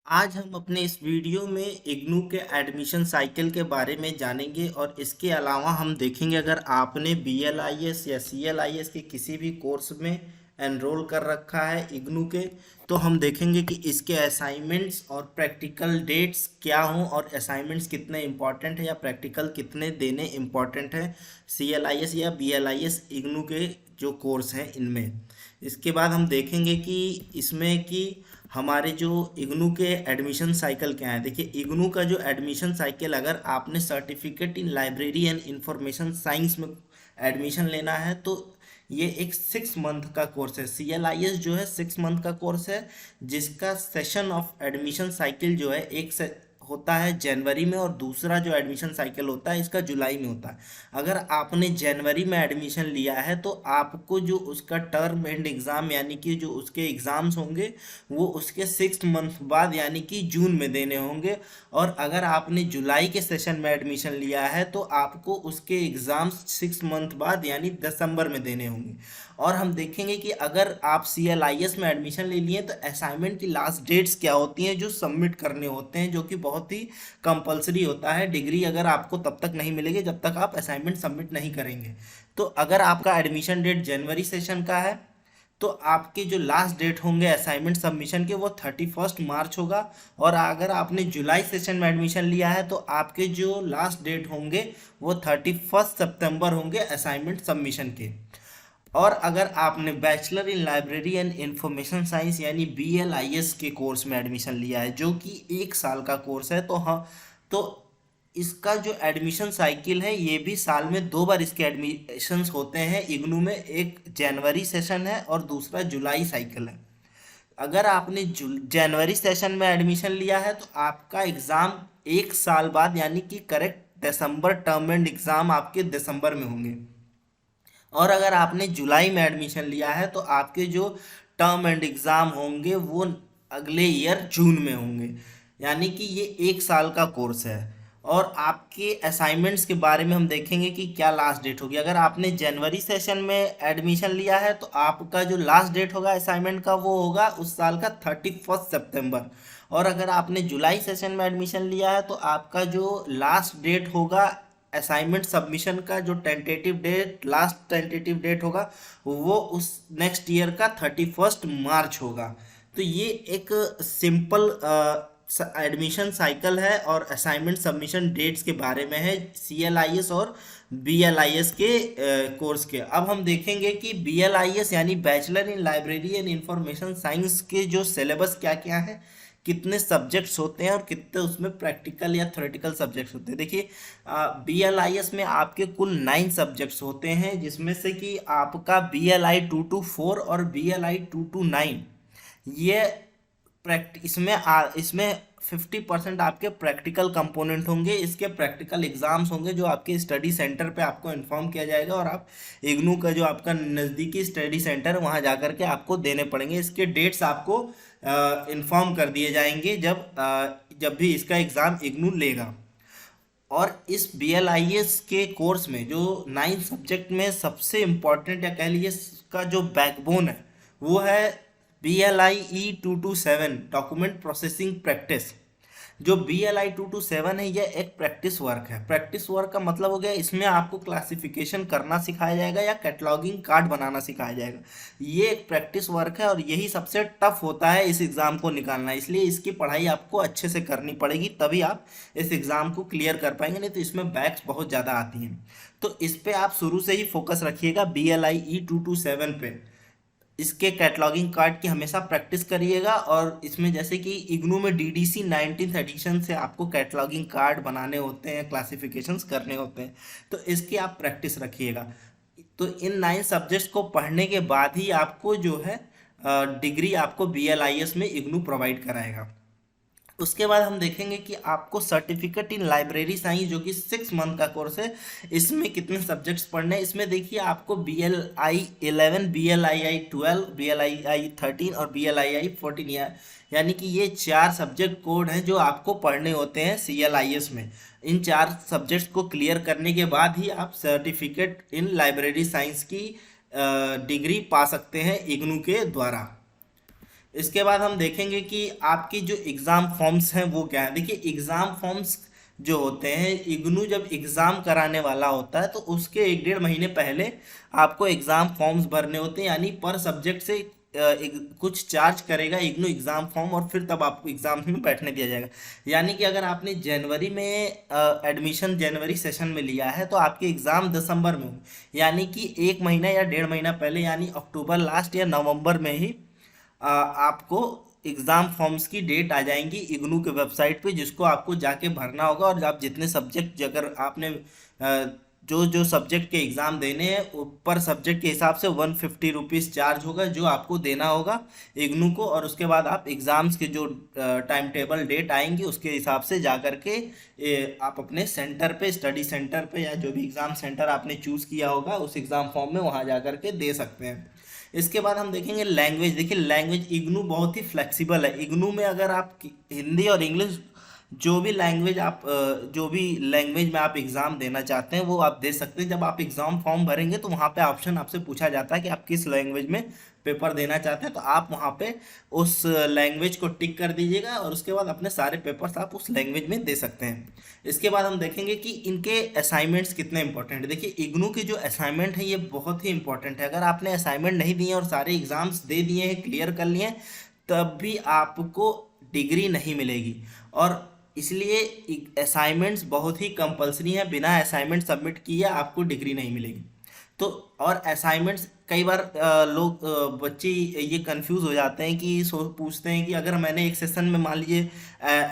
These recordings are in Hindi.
आज हम अपने इस वीडियो में इग्नू के एडमिशन साइकिल के बारे में जानेंगे और इसके अलावा हम देखेंगे अगर आपने BLIS या CLIS के किसी भी कोर्स में एनरोल कर रखा है इग्नू के, तो हम देखेंगे कि इसके असाइनमेंट्स और प्रैक्टिकल डेट्स क्या हों और असाइनमेंट्स कितने इम्पॉर्टेंट है या प्रैक्टिकल कितने देने इम्पॉर्टेंट है CLIS या BLIS इग्नू के जो कोर्स हैं इनमें। इसके बाद हम देखेंगे कि इसमें कि हमारे जो इग्नू के एडमिशन साइकिल क्या है। देखिए, इग्नू का जो एडमिशन साइकिल, अगर आपने certificate in library and information science में एडमिशन लेना है तो ये एक 6 मंथ का कोर्स है। CLIS जो है 6 मंथ का कोर्स है, जिसका सेशन ऑफ एडमिशन साइकिल जो है एक से होता है जनवरी में और दूसरा जो एडमिशन साइकिल होता है इसका जुलाई में होता है। अगर आपने जनवरी में एडमिशन लिया है तो आपको जो उसका टर्म एंड एग्ज़ाम यानी कि जो उसके एग्ज़ाम्स होंगे वो उसके 6 मंथ बाद यानी कि जून में देने होंगे। और अगर आपने जुलाई के सेशन में एडमिशन लिया है तो आपको उसके एग्ज़ाम्स 6 मंथ बाद यानी दिसंबर में देने होंगे। और हम देखेंगे कि अगर आप CLIS में एडमिशन ले लिए तो असाइनमेंट की लास्ट डेट्स क्या होती हैं जो सबमिट करने होते हैं, जो कि बहुत ही कंपलसरी होता है। डिग्री अगर आपको तब तक नहीं मिलेगी जब तक आप असाइनमेंट सबमिट नहीं करेंगे। तो अगर आपका एडमिशन डेट जनवरी सेशन का है तो आपके जो लास्ट डेट होंगे असाइनमेंट सबमिशन के वो 31 मार्च होगा। और अगर आपने जुलाई सेशन में एडमिशन लिया है तो आपके जो लास्ट डेट होंगे वो 31 सितंबर होंगे असाइनमेंट सबमिशन के। और अगर आपने bachelor in library and information science यानी BLIS के कोर्स में एडमिशन लिया है जो कि 1 साल का कोर्स है, तो हाँ, तो इसका जो एडमिशन साइकिल है ये भी साल में 2 बार इसके एडमिशन्स होते हैं इग्नू में। एक जनवरी सेशन है और दूसरा जुलाई साइकिल है। अगर आपने जनवरी सेशन में एडमिशन लिया है तो आपका एग्ज़ाम 1 साल बाद यानी कि correct December term and exam आपके दिसंबर में होंगे। और अगर आपने जुलाई में एडमिशन लिया है तो आपके जो टर्म एंड एग्ज़ाम होंगे वो अगले ईयर जून में होंगे। यानी कि ये 1 साल का कोर्स है। और आपके असाइनमेंट्स के बारे में हम देखेंगे कि क्या लास्ट डेट होगी। अगर आपने जनवरी सेशन में एडमिशन लिया है तो आपका जो लास्ट डेट होगा असाइनमेंट का वो होगा उस साल का 31 सितंबर। और अगर आपने जुलाई सेशन में एडमिशन लिया है तो आपका जो लास्ट डेट होगा असाइनमेंट सबमिशन का, जो tentative date, last tentative date होगा वो उस नेक्स्ट ईयर का 31 मार्च होगा। तो ये एक सिंपल एडमिशन साइकिल है और असाइनमेंट सबमिशन डेट्स के बारे में है CLIS और BLIS के कोर्स के। अब हम देखेंगे कि BLIS यानी bachelor in library and information science के जो सिलेबस क्या क्या है, कितने सब्जेक्ट्स होते हैं और कितने उसमें प्रैक्टिकल या थ्योरेटिकल सब्जेक्ट्स होते हैं। देखिए, BLIS में आपके कुल 9 सब्जेक्ट्स होते हैं, जिसमें से कि आपका BLI 2 to 4 और BLI 2 to 9 ये इसमें 50% आपके प्रैक्टिकल कंपोनेंट होंगे। इसके प्रैक्टिकल एग्जाम्स होंगे जो आपके स्टडी सेंटर पे आपको इन्फॉर्म किया जाएगा और आप इग्नू का जो आपका नज़दीकी स्टडी सेंटर है वहाँ जा कर के आपको देने पड़ेंगे। इसके डेट्स आपको इन्फॉर्म कर दिए जाएंगे जब भी इसका एग्ज़ाम इग्नू लेगा। और इस BLIS के कोर्स में जो 9 सब्जेक्ट में सबसे इम्पॉर्टेंट या कह लीजिए इसका जो बैकबोन है वो है BLI 2 to 7 document processing practice. जो BLI 2 to 7 है यह एक प्रैक्टिस वर्क है। प्रैक्टिस वर्क का मतलब हो गया इसमें आपको क्लासिफिकेशन करना सिखाया जाएगा या कैटलॉगिंग कार्ड बनाना सिखाया जाएगा। ये एक प्रैक्टिस वर्क है और यही सबसे टफ होता है इस एग्ज़ाम को निकालना, इसलिए इसकी पढ़ाई आपको अच्छे से करनी पड़ेगी तभी आप इस एग्ज़ाम को क्लियर कर पाएंगे, नहीं तो इसमें बैक्स बहुत ज़्यादा आती हैं। तो इस पर आप शुरू से ही फोकस रखिएगा BLI 2 to 7 पे। इसके कैटलॉगिंग कार्ड की हमेशा प्रैक्टिस करिएगा। और इसमें जैसे कि इग्नू में DDC 19th एडिशन से आपको कैटलॉगिंग कार्ड बनाने होते हैं, क्लासिफिकेशंस करने होते हैं, तो इसकी आप प्रैक्टिस रखिएगा। तो इन 9 सब्जेक्ट्स को पढ़ने के बाद ही आपको जो है डिग्री आपको BLIS में इग्नू प्रोवाइड कराएगा। उसके बाद हम देखेंगे कि आपको सर्टिफिकेट इन लाइब्रेरी साइंस जो कि 6 मंथ का कोर्स है, इसमें कितने सब्जेक्ट्स पढ़ने हैं। इसमें देखिए आपको BLI 11, BLI 12, BLI 13 और BLI 14 यानी कि ये 4 सब्जेक्ट कोड हैं जो आपको पढ़ने होते हैं CLIS में। इन 4 सब्जेक्ट्स को क्लियर करने के बाद ही आप सर्टिफिकेट इन लाइब्रेरी साइंस की डिग्री पा सकते हैं इग्नू के द्वारा। इसके बाद हम देखेंगे कि आपकी जो एग्ज़ाम फॉर्म्स हैं वो क्या है। देखिए एग्ज़ाम फॉर्म्स जो होते हैं, इग्नू जब एग्ज़ाम कराने वाला होता है तो उसके 1-1.5 महीने पहले आपको एग्ज़ाम फॉर्म्स भरने होते हैं, यानी पर सब्जेक्ट से कुछ चार्ज करेगा इग्नू एग्ज़ाम फॉर्म, और फिर तब आपको एग्ज़ाम में बैठने दिया जाएगा। यानी कि अगर आपने जनवरी में एडमिशन जनवरी सेशन में लिया है तो आपके एग्ज़ाम दिसंबर में हो, यानी कि 1 महीना या 1.5 महीना पहले, यानी अक्टूबर लास्ट या नवंबर में ही आपको एग्ज़ाम फॉर्म्स की डेट आ जाएंगी इग्नू के वेबसाइट पे, जिसको आपको जाके भरना होगा। और आप जितने सब्जेक्ट, अगर आपने जो जो सब्जेक्ट के एग्ज़ाम देने हैं पर सब्जेक्ट के हिसाब से 150 रुपीज़ चार्ज होगा जो आपको देना होगा इग्नू को। और उसके बाद आप एग्ज़ाम्स के जो टाइम टेबल डेट आएंगी उसके हिसाब से जा कर के आप अपने सेंटर पे, स्टडी सेंटर पे, या जो भी एग्ज़ाम सेंटर आपने चूज़ किया होगा उस एग्ज़ाम फॉर्म में वहाँ जा कर के दे सकते हैं। इसके बाद हम देखेंगे लैंग्वेज। देखिए लैंग्वेज इग्नू बहुत ही फ्लेक्सिबल है। इग्नू में अगर आप हिंदी और इंग्लिश जो भी लैंग्वेज आप जो भी लैंग्वेज में आप एग्ज़ाम देना चाहते हैं वो आप दे सकते हैं। जब आप एग्ज़ाम फॉर्म भरेंगे तो वहाँ पे ऑप्शन आपसे पूछा जाता है कि आप किस लैंग्वेज में पेपर देना चाहते हैं, तो आप वहाँ पे उस लैंग्वेज को टिक कर दीजिएगा और उसके बाद अपने सारे पेपर्स आप उस लैंग्वेज में दे सकते हैं। इसके बाद हम देखेंगे कि इनके असाइनमेंट्स कितने इंपॉर्टेंट है। देखिए इग्नू के जो असाइनमेंट है ये बहुत ही इंपॉर्टेंट है। अगर आपने असाइनमेंट नहीं दिए और सारे एग्ज़ाम्स दे दिए हैं, क्लियर कर लिए हैं, तब भी आपको डिग्री नहीं मिलेगी। और इसलिए असाइनमेंट्स बहुत ही कंपलसरी हैं, बिना असाइनमेंट सबमिट किए आपको डिग्री नहीं मिलेगी। तो और असाइनमेंट्स कई बार लोग बच्चे ये कंफ्यूज हो जाते हैं कि पूछते हैं कि अगर मैंने एक सेशन में मान लीजिए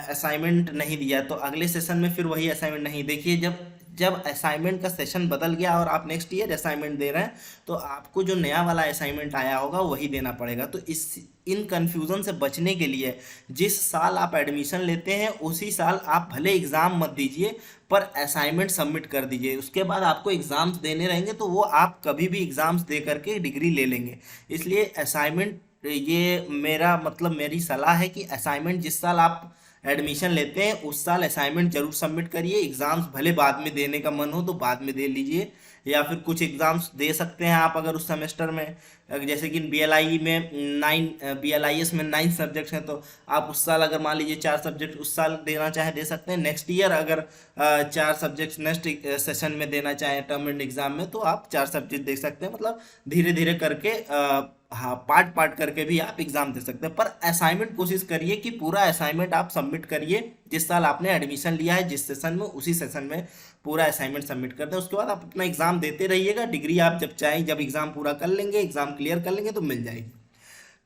असाइनमेंट नहीं दिया तो अगले सेशन में फिर वही असाइनमेंट नहीं। देखिए जब जब असाइनमेंट का सेशन बदल गया और आप नेक्स्ट ईयर असाइनमेंट दे रहे हैं तो आपको जो नया वाला असाइनमेंट आया होगा वही देना पड़ेगा। तो इन कन्फ्यूज़न से बचने के लिए जिस साल आप एडमिशन लेते हैं उसी साल आप भले एग्ज़ाम मत दीजिए पर असाइनमेंट सबमिट कर दीजिए। उसके बाद आपको एग्ज़ाम्स देने रहेंगे तो वो आप कभी भी एग्ज़ाम्स दे करके डिग्री ले लेंगे। इसलिए असाइनमेंट, ये मेरा मतलब मेरी सलाह है कि असाइनमेंट जिस साल आप एडमिशन लेते हैं उस साल असाइनमेंट जरूर सबमिट करिए। एग्ज़ाम्स भले बाद में देने का मन हो तो बाद में दे लीजिए, या फिर कुछ एग्ज़ाम्स दे सकते हैं आप अगर उस सेमेस्टर में। जैसे कि BLI में BLIS में 9 सब्जेक्ट्स हैं तो आप उस साल अगर मान लीजिए 4 सब्जेक्ट उस साल देना चाहें दे सकते हैं। नेक्स्ट ईयर अगर 4 सब्जेक्ट्स नेक्स्ट सेशन में देना चाहें टर्म एंड एग्ज़ाम में तो आप 4 सब्जेक्ट दे सकते हैं। मतलब धीरे धीरे करके हाँ पार्ट पार्ट करके भी आप एग्ज़ाम दे सकते हैं। पर असाइनमेंट कोशिश करिए कि पूरा असाइनमेंट आप सबमिट करिए। जिस साल आपने एडमिशन लिया है जिस सेशन में उसी सेशन में पूरा असाइनमेंट सबमिट कर दें। उसके बाद आप अपना एग्ज़ाम देते रहिएगा। डिग्री आप जब चाहें जब एग्ज़ाम पूरा कर लेंगे, एग्ज़ाम क्लियर कर लेंगे तो मिल जाएगी।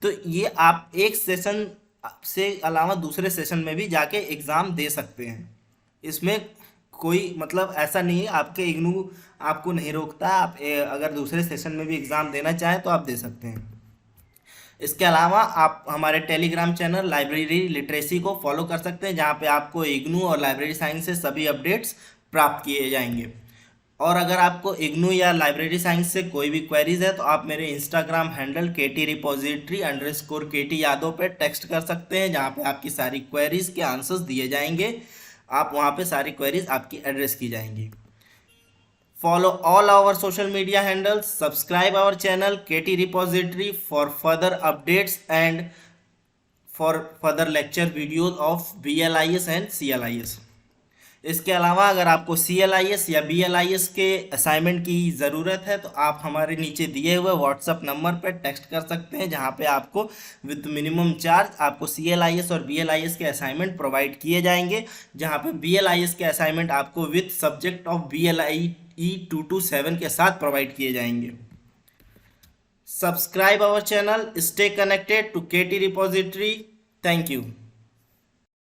तो ये आप एक सेशन से अलावा दूसरे सेशन में भी जाके एग्ज़ाम दे सकते हैं। इसमें कोई मतलब ऐसा नहीं है, आपके इग्नू आपको नहीं रोकता। आप अगर दूसरे सेशन में भी एग्ज़ाम देना चाहें तो आप दे सकते हैं। इसके अलावा आप हमारे टेलीग्राम चैनल लाइब्रेरी लिटरेसी को फॉलो कर सकते हैं, जहाँ पे आपको इग्नू और लाइब्रेरी साइंस से सभी अपडेट्स प्राप्त किए जाएंगे। और अगर आपको इग्नू या लाइब्रेरी साइंस से कोई भी क्वेरीज है तो आप मेरे इंस्टाग्राम हैंडल KT_REPOSITORY_KT यादव पे टेक्स्ट कर सकते हैं, जहाँ पे आपकी सारी क्वेरीज के आंसर्स दिए जाएंगे। आप वहाँ पे सारी क्वेरीज आपकी एड्रेस की जाएंगी। Follow all our social media handles, subscribe our channel KT Repository for further updates and for further lecture videos of BLIS and CLIS। इसके अलावा अगर आपको CLIS या BLIS के असाइनमेंट की ज़रूरत है तो आप हमारे नीचे दिए हुए व्हाट्सएप नंबर पर टेक्स्ट कर सकते हैं, जहां पे आपको विद मिनिमम चार्ज आपको CLIS और BLIS के असाइनमेंट प्रोवाइड किए जाएंगे। जहां पे BLIS के असाइनमेंट आपको विद सब्जेक्ट ऑफ BLIE 227 के साथ प्रोवाइड किए जाएंगे। Subscribe our channel, stay connected to KT Repository। Thank you.